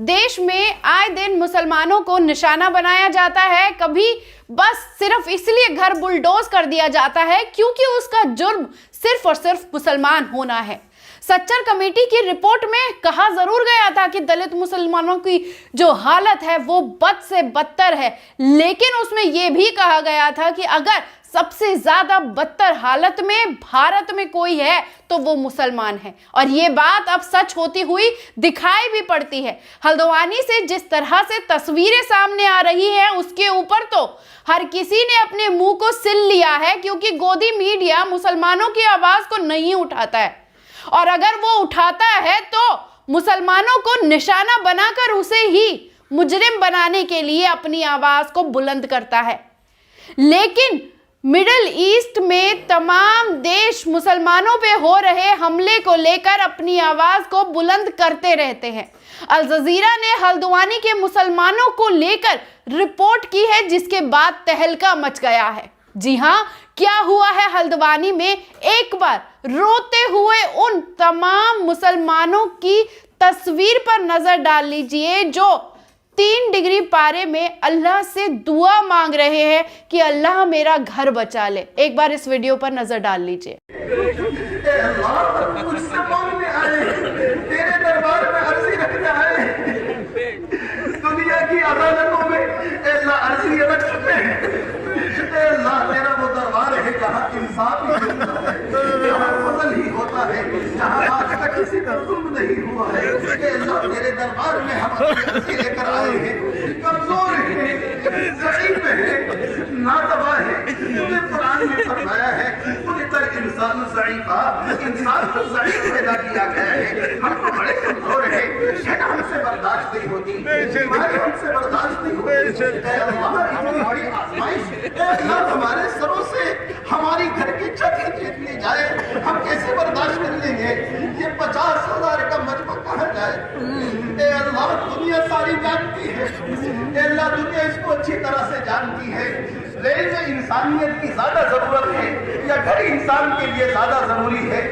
देश में आए दिन मुसलमानों को निशाना बनाया जाता है, कभी बस सिर्फ इसलिए घर बुलडोज कर दिया जाता है क्योंकि उसका जुर्म सिर्फ और सिर्फ मुसलमान होना है। सच्चर कमेटी की रिपोर्ट में कहा जरूर गया था कि दलित मुसलमानों की जो हालत है वो बद से बदतर है, लेकिन उसमें यह भी कहा गया था कि अगर सबसे ज्यादा बदतर हालत में भारत में कोई है तो वो मुसलमान है। और ये बात अब सच होती हुई दिखाई भी पड़ती है। हल्द्वानी से जिस तरह से तस्वीरें सामने आ रही हैं उसके ऊपर तो हर किसी ने अपने मुंह को सिल लिया है, क्योंकि गोदी मीडिया मुसलमानों की आवाज को नहीं उठाता है, और अगर वो उठाता है तो मुसलमानों को निशाना बनाकर उसे ही मुजरिम बनाने के लिए अपनी आवाज को बुलंद करता है। लेकिन मिडिल ईस्ट में तमाम देश मुसलमानों पे हो रहे हमले को लेकर अपनी आवाज को बुलंद करते रहते हैं। अल जजीरा ने हल्द्वानी के मुसलमानों को लेकर रिपोर्ट की है, जिसके बाद तहलका मच गया है। जी हाँ, क्या हुआ है हल्द्वानी में, एक बार रोते हुए उन तमाम मुसलमानों की तस्वीर पर नजर डाल लीजिए जो 3 डिग्री पारे में अल्लाह से दुआ मांग रहे हैं कि अल्लाह मेरा घर बचा ले। एक बार इस वीडियो पर नजर डाल लीजिए। तेरे दरबार में अर्जी रखने आए, दुनिया की अदालतों में अर्जी रख सकते हैं। अल्लाह तेरा वो दरबार है जहाँ इंसाफ ही होता है, जहाँ फजल ही होता है, जहाँ आज तक किसी का जुल्म नहीं हुआ है। अल्लाह तेरे दरबार में हम अर्जी लेकर आए हैं, कमजोर है, ज़ईफ़ है, नातबा है। तूने कुरान में फरमाया है खुलिक़ल इंसानु ज़ईफ़ा, इंसान को ज़ईफ़ पैदा किया गया है। हम तो बड़े कमजोर हैं, शैतान हमसे बर्दाश्त नहीं होती, बीमारी हमसे बर्दाश्त नहीं होती। इतनी बड़ी आजमाइश हमारे सरों से हमारी घर की छत खींच ली जाए, हम कैसे बर्दाश्त कर लेंगे? ये 50,000 का मजमा कहाँ जाए? अल्लाह दुनिया सारी जानती है, अल्लाह दुनिया इसको अच्छी तरह से जानती है, लेकिन इंसानियत की ज्यादा जरूरत है या घर इंसान के लिए ज्यादा जरूरी है?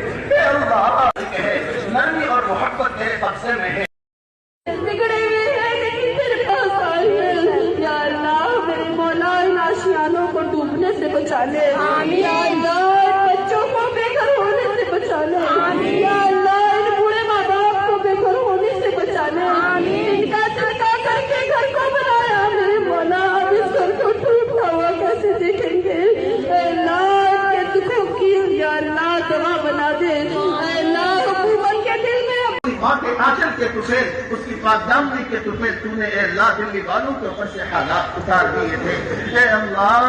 अल्लाह नरमी और मोहब्बत मेरे कब्जे में है। को डूबने से बचा ले, या अल्लाह बच्चों को बेघर होने से बचा ले, या अल्लाह इन बूढ़े माँ बाप को बेघर होने से बचा ले। इनका ठका करके घर को बनाया मेरे मौला, अब इस घर को टूटा हुआ कैसे देखेंगे? अल्लाह इनके दुखों की या अल्लाह दवा बना दे। अल्लाह हुकूमत के दिल में माँ के आंचल के तुफे, उसकी पाकदामनी के तुफे तूने अल्लाह दिल्ली वालों के ऊपर से हालात उतार दिए थे। अल्लाह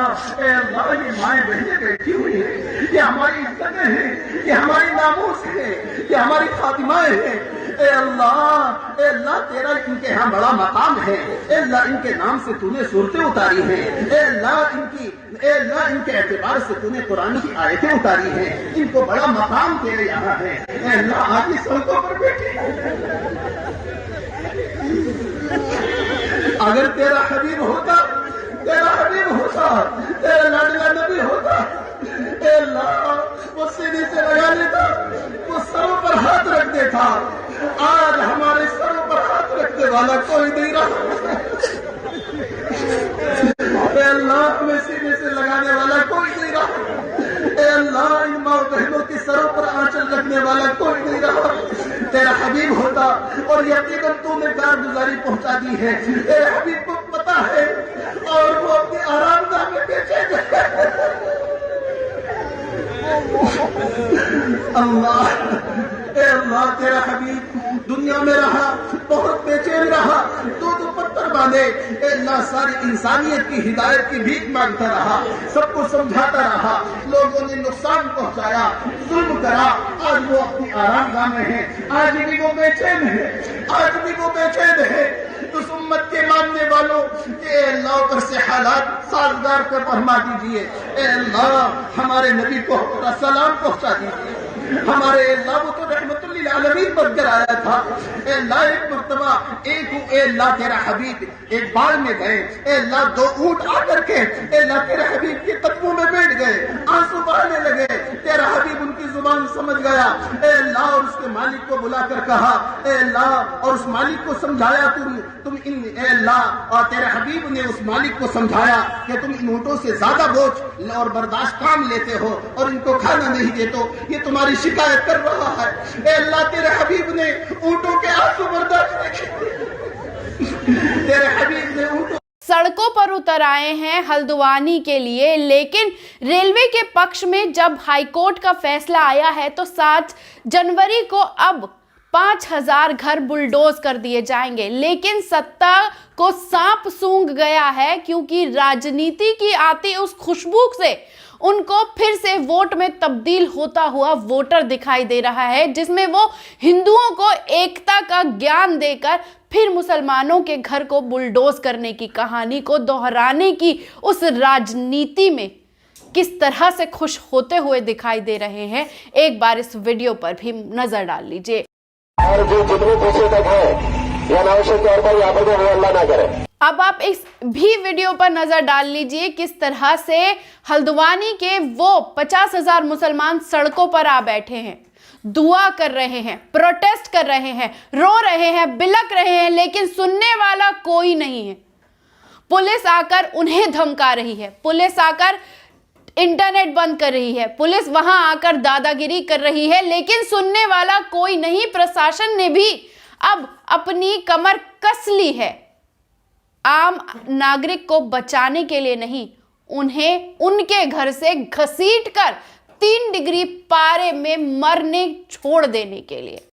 ये माएँ बहनें बैठी हुई है, ये हमारी इज्जतें हैं, ये हमारी नामूस है, ये हमारी खातिमाएं हैं। अल्लाह तेरा इनके यहाँ बड़ा मकाम है। अल्लाह इनके नाम से तूने सूरतें उतारी हैं। अल्लाह इनके एतबार से तूने कुरान की आयतें उतारी हैं। इनको बड़ा मकाम तेरे यहाँ है। अल्लाह आज इस सड़कों पर बैठे, अगर तेरा हबीब होता, तेरा लाडला नबी होता, अल्लाह वो सीने से लगा लेता, वो सरों पर हाथ रख देता। आज हमारे सरों पर हाथ रखने वाला कोई नहीं रहा। अल्लाह हमें सीने से लगाने वाला कोई नहीं रहा। अल्लाह इन माँ बहनों की सरों पर आंचल रखने वाला कोई नहीं रहा। तेरा हबीब होता और यकीनन तूने कारगुजारी पहुंचा दी है। तेरे हबीब को पता है और वो अपनी आरामगाह में बेचैन है। अल्लाह तेरा हबीब दुनिया में रहा, बहुत बेचैन रहा, दो पत्थर बांधे। अल्लाह सारी इंसानियत की हिदायत की भीख मांगता रहा, सबको समझाता रहा, लोगों ने नुकसान पहुंचाया, जुल्म करा। आज वो अपनी आरामगाह में है, आज भी वो बेचैन है। उस उम्मत के मानने वालों के अल्लाह पर से हालात साजगार कर फरमा दीजिए। अल्लाह हमारे नबी को सलाम पहुंचा दीजिए। हमारे अल्लाह वो तो रहमतुल्लिल आलमीन बनकर आया था। अल्लाह एक मर्तबा अल्लाह तेरा हबीब एक बाग में गए, अल्लाह दो ऊंट आकर के अल्लाह तेरे हबीब के कदमों में बैठ गए, आंसू बहने लगे। तेरा हबीब उनकी जुबान समझ गया। अल्लाह और उसके मालिक को बुलाकर कहा, अल्लाह और उस मालिक को समझाया, तुम इन अल्लाह और तेरे हबीब ने उस मालिक को समझाया कि तुम इन ऊँटों से ज्यादा बोझ और बर्दाश्त काम लेते हो और इनको खाना नहीं देते हो, ये तुम्हारी शिकायत कर रहा है। अल्लाह तेरे हबीब ने ऊँटों के आंसू बर्दाश्त नहीं किए। तेरे हबीब ने ऊँटों सड़कों पर उतर आए हैं हल्द्वानी के लिए, लेकिन रेलवे के पक्ष में जब हाईकोर्ट का फैसला आया है तो 7 जनवरी को अब 5000 घर बुलडोज कर दिए जाएंगे। लेकिन सत्ता को सांप सूंघ गया है, क्योंकि राजनीति की आती उस खुशबू से उनको फिर से वोट में तब्दील होता हुआ वोटर दिखाई दे रहा है, जिसमें वो हिंदुओं को एकता का ज्ञान देकर फिर मुसलमानों के घर को बुलडोज करने की कहानी को दोहराने की उस राजनीति में किस तरह से खुश होते हुए दिखाई दे रहे हैं। एक बार इस वीडियो पर भी नजर डाल लीजिए। और जो जितने पैसे तक है या अनावश्यक तौर पर यहाँ पर वो अल्लाह ना करे। अब आप इस भी वीडियो पर नजर डाल लीजिए किस तरह से हल्द्वानी के वो 50,000 मुसलमान सड़कों पर आ बैठे हैं, दुआ कर रहे हैं, प्रोटेस्ट कर रहे हैं, रो रहे हैं, बिलक रहे हैं, लेकिन सुनने वाला कोई नहीं है। पुलिस आकर उन्हें धमका रही है, पुलिस आकर इंटरनेट बंद कर रही है, पुलिस वहां आकर दादागिरी कर रही है, लेकिन सुनने वाला कोई नहीं। प्रशासन ने भी अब अपनी कमर कस ली है, आम नागरिक को बचाने के लिए नहीं, उन्हें उनके घर से घसीटकर 3 डिग्री पारे में मरने छोड़ देने के लिए।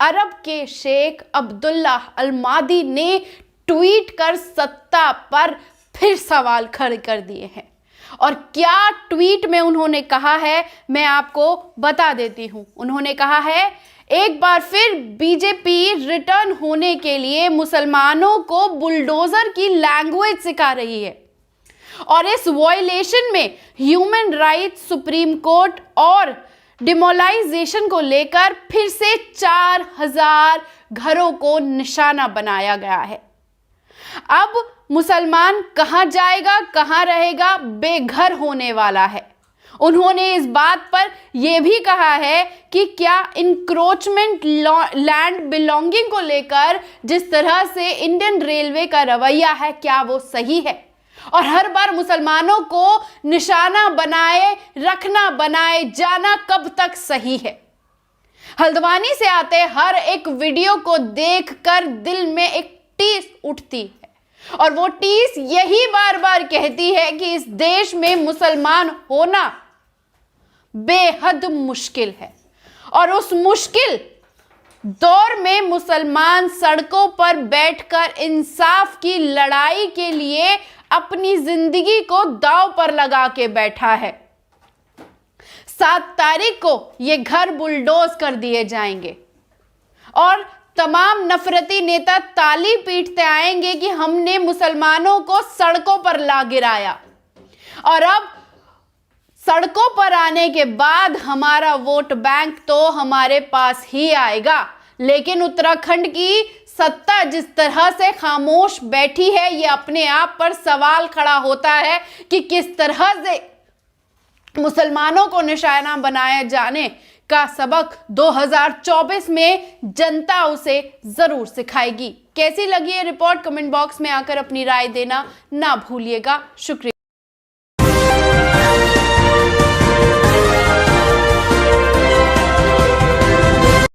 अरब के शेख अब्दुल्ला अल मादी ने ट्वीट कर सत्ता पर फिर सवाल खड़े कर दिए हैं। और क्या ट्वीट में उन्होंने कहा है, मैं आपको बता देती हूं। उन्होंने कहा है, एक बार फिर बीजेपी रिटर्न होने के लिए मुसलमानों को बुलडोजर की लैंग्वेज सिखा रही है और इस वायलेशन में ह्यूमन राइट्स, सुप्रीम कोर्ट और डिमोलाइजेशन को लेकर फिर से 4000 घरों को निशाना बनाया गया है। अब मुसलमान कहां जाएगा, कहां रहेगा, बेघर होने वाला है। उन्होंने इस बात पर यह भी कहा है कि क्या इंक्रोचमेंट लैंड बिलोंगिंग को लेकर जिस तरह से इंडियन रेलवे का रवैया है, क्या वो सही है, और हर बार मुसलमानों को निशाना बनाए रखना, बनाए जाना कब तक सही है। हल्द्वानी से आते हर एक वीडियो को देखकर दिल में एक टीस उठती है और वो टीस यही बार बार कहती है कि इस देश में मुसलमान होना बेहद मुश्किल है और उस मुश्किल दौर में मुसलमान सड़कों पर बैठकर इंसाफ की लड़ाई के लिए अपनी जिंदगी को दांव पर लगा के बैठा है। 7 तारीख को ये घर बुलडोज कर दिए जाएंगे और तमाम नफरती नेता ताली पीटते आएंगे कि हमने मुसलमानों को सड़कों पर ला गिराया और अब सड़कों पर आने के बाद हमारा वोट बैंक तो हमारे पास ही आएगा। लेकिन उत्तराखंड की सत्ता जिस तरह से खामोश बैठी है, ये अपने आप पर सवाल खड़ा होता है कि किस तरह से मुसलमानों को निशाना बनाए जाने इसका सबक 2024 में जनता उसे जरूर सिखाएगी। कैसी लगी ये रिपोर्ट कमेंट बॉक्स में आकर अपनी राय देना ना भूलिएगा। शुक्रिया।